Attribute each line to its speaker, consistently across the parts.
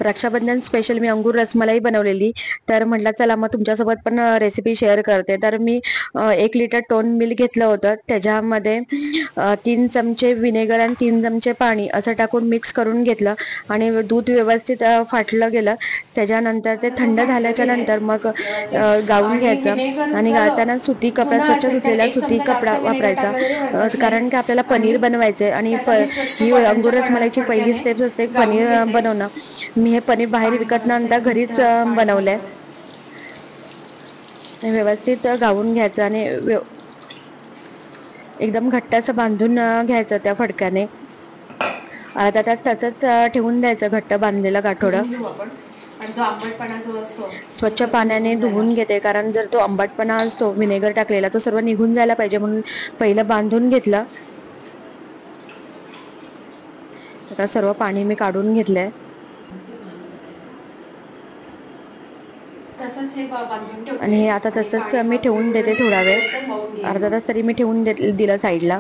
Speaker 1: Rakshabandhan special मी अंगूर रसमलाई बनवलेली, तर म्हटलं चला मग तुमच्यासोबत पण रेसिपी शेअर करते। तर मी 1 लिटर टोन मिल्क घेतलं होतं, त्याच्यामध्ये 3 चमचे विनेगर आणि 3 चमचे पाणी असं टाकून मिक्स करून घेतलं आणि दूध व्यवस्थित फाटलं गेलं। त्याच्यानंतर ते थंड झाल्याच्या नंतर मग गाळून घ्यायचं आणि गाळताना सुती कपडा, स्वच्छ धुतलेला सुती कपडा वापरायचा, कारण की आपल्याला पनीर बनवायचे आणि ही अंगूर रसमलाईची पहिली स्टेप असते पनीर बनवणं। मी हे पनीर बाहेर विकत न आणता घरीच बनवलंय। व्यवस्थित गाळून घ्यायचं आणि एकदम घट्ट असं बांधून घ्यायचं त्या फडक्याने। अर्धा तास तसंच ठेवून द्यायचं घट्ट बांधलेलं गाठोडं।
Speaker 2: आणि जो आंबटपणा जो असतो
Speaker 1: स्वच्छ पाण्याने धुवून घेते, कारण जर तो आंबटपणा असतो विनेगर टाकलेला तो सर्व निघून जायला पाहिजे, म्हणून पहिलं बांधून घेतलं। आता सर्व पाणी मी काढून घेतलंय आणि हे आता तसंच मी ठेवून देते थोडा वेळ, अर्धा तास तरी मी ठेवून दिलं साईडला।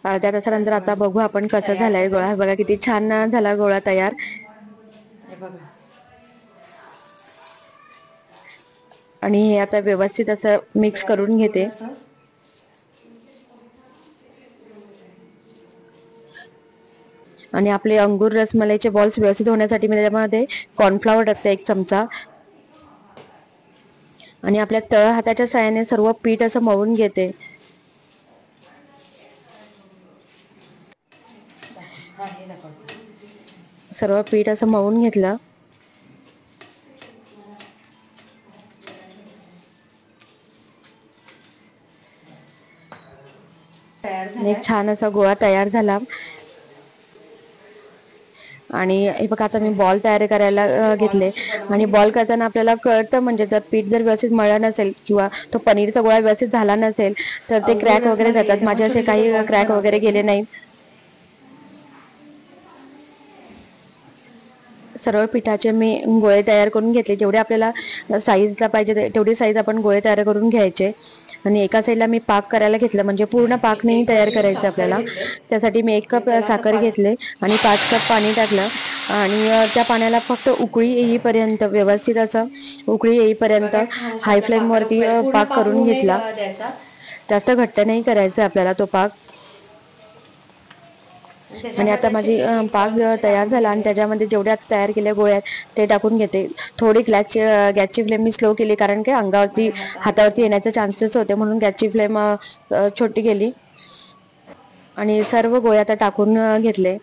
Speaker 1: अर्ध्या तासानंतर आता बघू आपण कसं झालंय गोळा। बघा किती छान झाला गोळा तयार। आणि हे आता व्यवस्थित असं मिक्स करून घेते। आणि आपले अंगूर रसमलाईचे बॉल्स व्यवस्थित होण्यासाठी मी त्याच्यामध्ये कॉर्नफ्लॉवर टाकते 1 चमचा आणि आपल्या तळ हाताच्या साहाय्याने सर्व पीठ असं मळून घेते। सर्व पीठ असं मळून घेतलं आणि एक छान असा गोळा तयार झाला। आणि हे बघा आता मी बॉल तयार करायला घेतले आणि बॉल करताना आपल्याला कळतं, म्हणजे जर पीठ जर व्यवस्थित मळलं नसेल किंवा तो पनीरचा गोळा व्यवस्थित झाला नसेल तर ते क्रॅक वगैरे जातात। माझे असे काही क्रॅक वगैरे गेले नाही। सर्व पिठाचे मी गोळे तयार करून घेतले, जेवढे आपल्याला साईजला पाहिजे तेवढी साईज आपण गोळे तयार करून घ्यायचे। आणि एका साईडला मी पाक करायला घेतलं, म्हणजे पूर्ण पाक नाही तयार करायचं आपल्याला, त्यासाठी मी 1 कप साखर घेतले आणि 5 कप पाणी टाकलं आणि त्या पाण्याला फक्त उकळी येईपर्यंत, व्यवस्थित असं उकळी येईपर्यंत हाय फ्लेमवरती पाक करून घेतला। जास्त घट्ट नाही करायचा आपल्याला तो पाक। आणि आता माझी पाक तयार झाला आणि त्याच्यामध्ये जेवढे आता तयार केले गोळे ते टाकून घेते। थोडी गॅसची फ्लेम मी स्लो केली, कारण की अंगावरती हातावरती येण्याचे चान्सेस होते, म्हणून गॅसची फ्लेम छोटी केली आणि सर्व गोळे आता टाकून घेतले।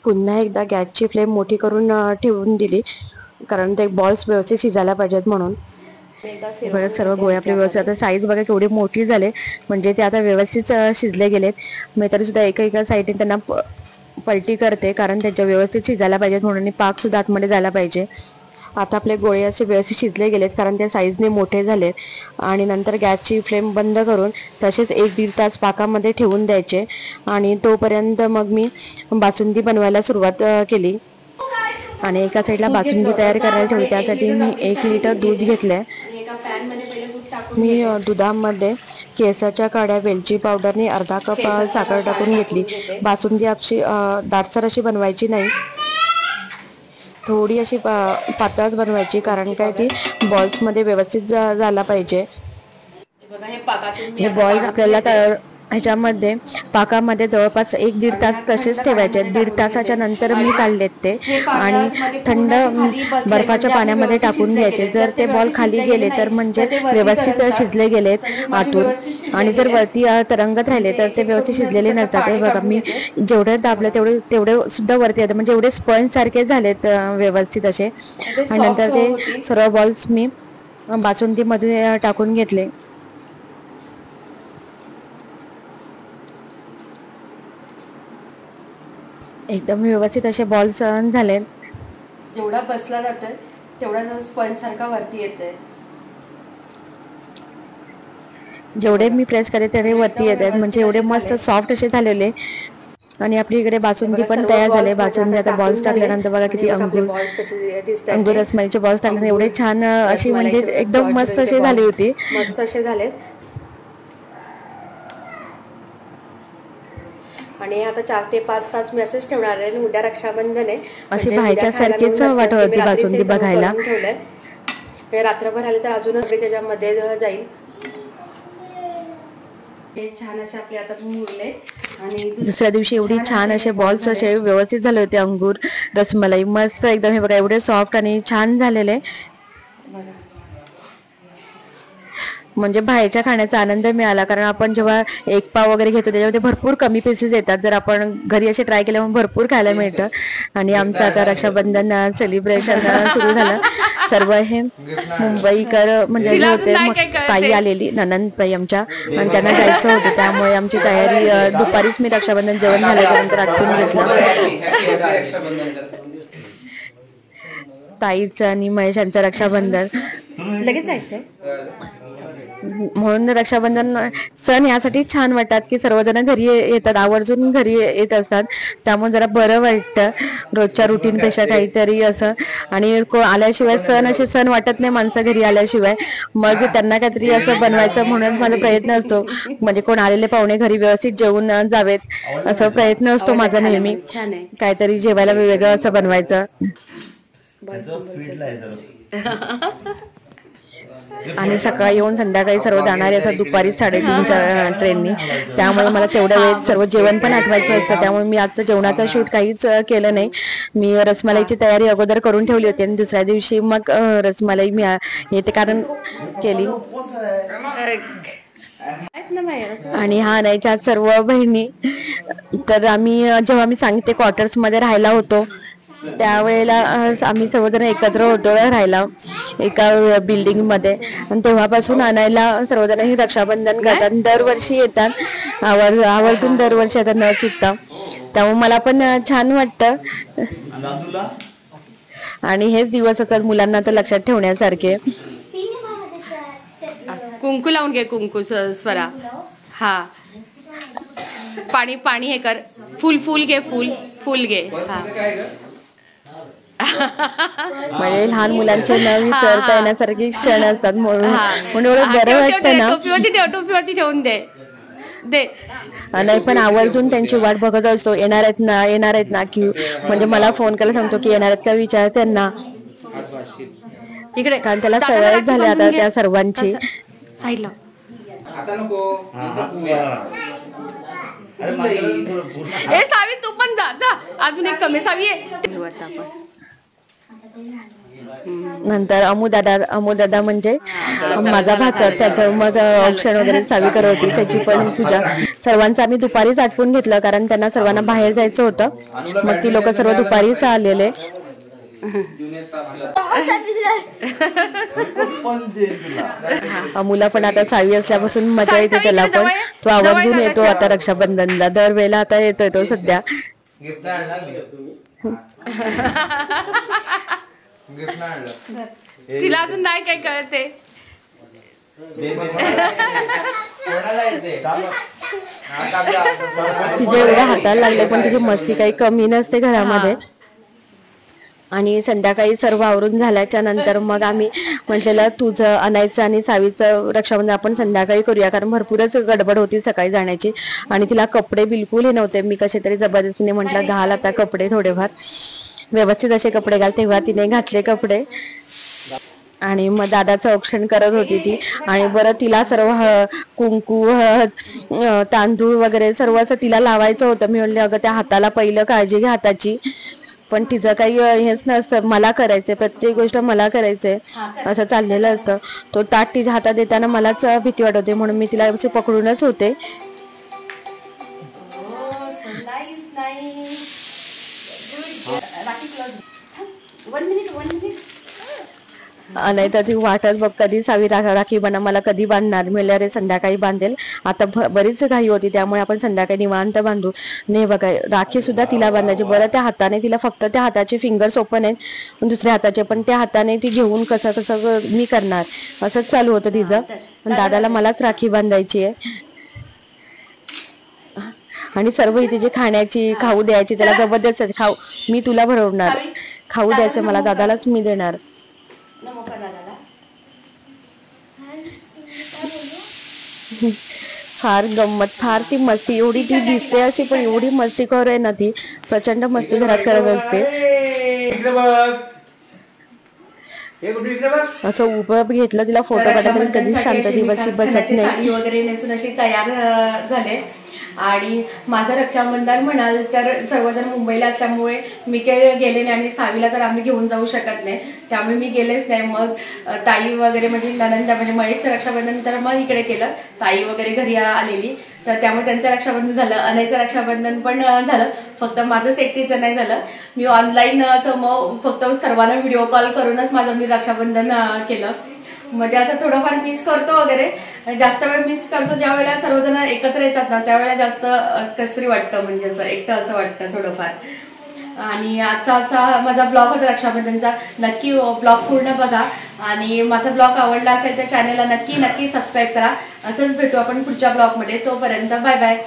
Speaker 1: पुन्हा एकदा गॅसची फ्लेम मोठी करून ठेवून दिली, कारण ते बॉल्स व्यवस्थित शिजायला पाहिजेत म्हणून। बघा सर्व गोळे आपले व्यवस्थित, आता साईज बघा केवढी मोठी झाले, म्हणजे ते आता व्यवस्थित शिजले गेलेत। मी तरी सुद्धा एका साईडने त्यांना पलटी करते, कारण त्याच्या व्यवस्थित शिजायला पाहिजेत म्हणून, पाक सुद्धा आतमध्ये जायला पाहिजे। आता आपले गोळे असे व्यवस्थित शिजले गेलेत, कारण त्या साईजने मोठे झालेत। आणि नंतर गॅसची फ्लेम बंद करून तसेच 1-1.5 तास पाकामध्ये ठेवून द्यायचे आणि तोपर्यंत मग मी बासुंदी बनवायला सुरुवात केली। आणि एका साईडला बासुंदी तयार करायला ठेवली, त्यासाठी मी 1 लिटर दूध घेतलंय। मी दुधामध्ये केसाच्या काड्या, वेलची पावडरने अर्धा कप साखर टाकून घेतली। बासुंदी अशी दाटसर अशी बनवायची नाही, थोडी अशी पातळच बनवायची, कारण काय ती बॉल्समध्ये व्यवस्थित झाला पाहिजे। हे बॉल्स आपल्याला ह्याच्यामध्ये पाकामध्ये जवळपास 1-1.5 तास तसेच ठेवायचे। 1.5 तासाच्या नंतर मी काढलेत ते आणि थंड बर्फाच्या पाण्यामध्ये टाकून घ्यायचे। जर ते बॉल खाली गेले तर म्हणजे व्यवस्थित शिजले गेलेत आतून, आणि जर वरती तरंगत राहिले तर ते व्यवस्थित शिजलेले नसतात। हे बघा मी जेवढे दाबले तेवढे सुद्धा वरती येतात, म्हणजे एवढे स्पंज सारखे झालेत व्यवस्थित असे। आणि नंतर ते सर्व बॉल्स मी बासुंदीमध्ये टाकून घेतले। एकदम व्यवस्थित असे बॉल्स झाले।
Speaker 2: जेवढा बसला जातोय तेवढा स्पंज सारखा वरती येतोय.
Speaker 1: जेवढे मी प्रेस करते तेवढे वरती येतात, म्हणजे एवढे मस्त सॉफ्ट असे झालेले. आणि आपली इकडे बासुंदी पण तयार झाले. बासुंदी आता बॉल्स टाकल्यानंतर बघा किती अंगूर रसमलाईचे बॉल्स टाकल्यानंतर एवढे छान अशी म्हणजे एकदम मस्त असे झाली होती.
Speaker 2: मस्त असे झाले. आणि आता 4 ते 5 तास मी असेच ठेवणार आहे. उद्या रक्षाबंधन आहे,
Speaker 1: अशी बाहेरच्या सारखीच वाटत होती बासुंदी बघायला.
Speaker 2: रात्रभर आले तर अजून त्याच्यामध्ये जाईल. छान असे आपले आता मुरले. आणि
Speaker 1: दुसऱ्या दिवशी एवढी छान असे बॉल्स असे व्यवस्थित झाले होते. अंगूर रसमलाई मस्त एकदम हे बघा एवढे सॉफ्ट आणि छान झालेले. म्हणजे बाहेरच्या खाण्याचा आनंद मिळाला, कारण आपण जेव्हा एक पाव वगैरे घेतो त्याच्यामध्ये भरपूर कमी पीसेस येतात. जर आपण घरी असे ट्राय केल्यामुळे भरपूर खायला मिळतं. आणि आमचं आता रक्षाबंधन सेलिब्रेशन सुरू झालं. सर्व हे मुंबईकर म्हणजे जे होते मग ताई आलेली ननंद ताई आमच्या, आणि त्यांना जायचं होतं त्यामुळे आमची तयारी दुपारीच मी रक्षाबंधन जेवण झाल्यानंतर आटपून घेतलं. ताईचं आणि महेशांचं रक्षाबंधन
Speaker 2: लगेच जायचंय
Speaker 1: म्हणून रक्षाबंधन सण यासाठी छान वाटतात की सर्वजण घरी येतात, आवर्जून घरी येत असतात. त्यामुळे जरा बरं वाटतं रोजच्या रुटीन पेक्षा काहीतरी असं. आणि आल्याशिवाय असे सण वाटत नाही माणसं घरी आल्याशिवाय. मग त्यांना काहीतरी असं बनवायचं म्हणून माझा प्रयत्न असतो, म्हणजे कोण आलेले पाहुणे घरी व्यवस्थित जेवून जावेत असा प्रयत्न असतो माझा नेहमी. काहीतरी जेवायला वेगवेगळं असं बनवायचं. आणि सकाळी येऊन संध्याकाळी सर्व जाणारे असं दुपारी 3:30च्या ट्रेननी. त्यामुळे मला तेवढ्या वेळेत सर्व जेवण पण आठवायचं असतं. त्यामुळे मी आजचं जेवणाचं शूट काहीच केलं नाही. मी रसमलाईची तयारी अगोदर करून ठेवली होती आणि दुसऱ्या दिवशी मग रसमलाई मी येते कारण केली. आणि हा आणायच्या सर्व बहिणी. तर जेव्हा मी सांगते क्वार्टर्स मध्ये राहायला होतो त्यावेळेला आम्ही सर्वजण एकत्र होतो राहायला एका बिल्डिंग मध्ये. आणि तेव्हापासून आणायला सर्वजण ही रक्षाबंधन करतात. दरवर्षी येतात आवर्जून दरवर्षी येतात न चुकता. त्यामुळे मला पण छान वाटतं. आणि हेच दिवस असतात मुलांना तर लक्षात ठेवण्यासारखे.
Speaker 2: कुंकू लावून घे. कुंकू स्वरा. हा पाणी पाणी हे कर. फुल घे. फुल घे. हा
Speaker 1: म्हणजे लहान मुलांचे न विसरता येण्यासारखे क्षण असतात म्हणून एवढं बरं वाटतं ना.
Speaker 2: टोपीवरती ठेवून दे.
Speaker 1: नाही पण आवर्जून त्यांची वाट बघत असतो. येणार आहेत ना की म्हणजे मला फोन करायला सांगतो की येणार आहेत का विचार त्यांना.
Speaker 2: इकडे
Speaker 1: कारण त्याला सवय झाली आता त्या सर्वांची.
Speaker 2: साईडला सावी तू पण जा. अजून एक कमी सावी आहे.
Speaker 1: नंतर अमुदादा म्हणजे माझा भाचा, त्याचं मग औक्षण वगैरे सावी करत होती, त्याची पण पूजा. सर्वांचं आम्ही दुपारीच आटपून घेतलं कारण त्यांना सर्वांना बाहेर जायचं होतं. मग ती लोक सर्व दुपारीच आलेले. अमुला पण आता सावी असल्यापासून मजा येते त्याला पण. तो आवर्जून येतो आता रक्षाबंधनला. दरवेळेला आता येतोय तो सध्या.
Speaker 2: तिला अजून नाही काय कळते.
Speaker 1: तिच्या एवढ्या हाताला लागले पण तिची मस्ती काही कमी नसते घरामध्ये. आणि संध्याकाळी सर्व आवरून झाल्याच्या नंतर मग आम्ही म्हटलेलं तुझं आणायचं आणि सावीचं रक्षाबंधन आपण संध्याकाळी करूया, कारण भरपूरच गडबड होती सकाळी जाण्याची. आणि तिला कपडे बिलकुल हे नव्हते. मी कसे तरी जबरदस्तीने म्हटलं घाल आता कपडे थोडेफार व्यवस्थित असे कपडे घाल. तेव्हा तिने घातले कपडे. आणि मग दादाचं औक्षण करत होती ती. आणि बरं तिला सर्व कुंकू तांदूळ वगैरे सर्व असं तिला लावायचं होतं. मी म्हणले अगं त्या हाताला पहिलं काळजी घ्या हाताची. पण तिचं काही हेच नसतं, मला करायचंय प्रत्येक गोष्ट मला करायचंय असं चाललेलं असतं. तो ताट तिच्या हातात देताना मलाच भीती वाटत होती म्हणून मी तिला असे पकडूनच होते. नाही तर ती वाटच बघ कधी सावी राखी बनव मला कधी बांधणार म्हणलं रे संध्याकाळी बांधेल आता बरीच घाई होती त्यामुळे आपण संध्याकाळी निवांत बांधू. नाही बघा राखी सुद्धा तिला बांधायची बरं त्या हाताने तिला फक्त त्या हाताचे फिंगर्स ओपन आहेत दुसऱ्या हाताचे पण त्या हाताने ती घेऊन कसं कसं मी करणार असंच चालू होतं तिचं. पण दादाला मलाच राखी बांधायची आहे आणि सर्व तिची खाण्याची खाऊ द्यायची त्याला जबरदस्त खाऊ मी तुला भरवणार खाऊ द्यायचं मला दादालाच मी देणार. फार गंमत फार ती मस्ती एवढी ती दिसते अशी पण एवढी मस्तीखोर आहे ना ती प्रचंड मस्ती घरात करत असते. असं उभं घेतलं तिला फोटो काढायला कधीच शांत दिवशी बसत नाही.
Speaker 2: साडी वगैरे नेसून अशी तयार झाले आणि माझं रक्षाबंधन म्हणाल तर सर्वजण मुंबईला असल्यामुळे मी काही गेले नाही आणि सावीला तर आम्ही घेऊन जाऊ शकत नाही त्यामुळे मी गेलेच नाही. मग ताई वगैरे म्हणजे ननंदा म्हणजे महेशचं रक्षाबंधन तर मग इकडे केलं ताई वगैरे घरी आलेली तर त्यामुळे त्यांचं रक्षाबंधन झालं अनयचं रक्षाबंधन पण झालं फक्त माझंच एकटीचं नाही झालं. मी ऑनलाईन असं मग फक्त सर्वांना व्हिडिओ कॉल करूनच माझं मी रक्षाबंधन केलं. म्हणजे असं थोडंफार मिस करतो वगैरे जास्त वेळ मिस करतो ज्या वेळेला सर्वजण एकत्र येतात ना त्यावेळेला जास्त कसरी वाटतं म्हणजे असं एकटं असं वाटतं थोडंफार. आणि आजचा असा माझा ब्लॉग होता रक्षाबंधनचा नक्की ब्लॉग पूर्ण बघा आणि माझा ब्लॉग आवडला असेल तर चॅनलला नक्की सबस्क्राईब करा. असंच भेटू आपण पुढच्या ब्लॉगमध्ये तोपर्यंत बाय बाय.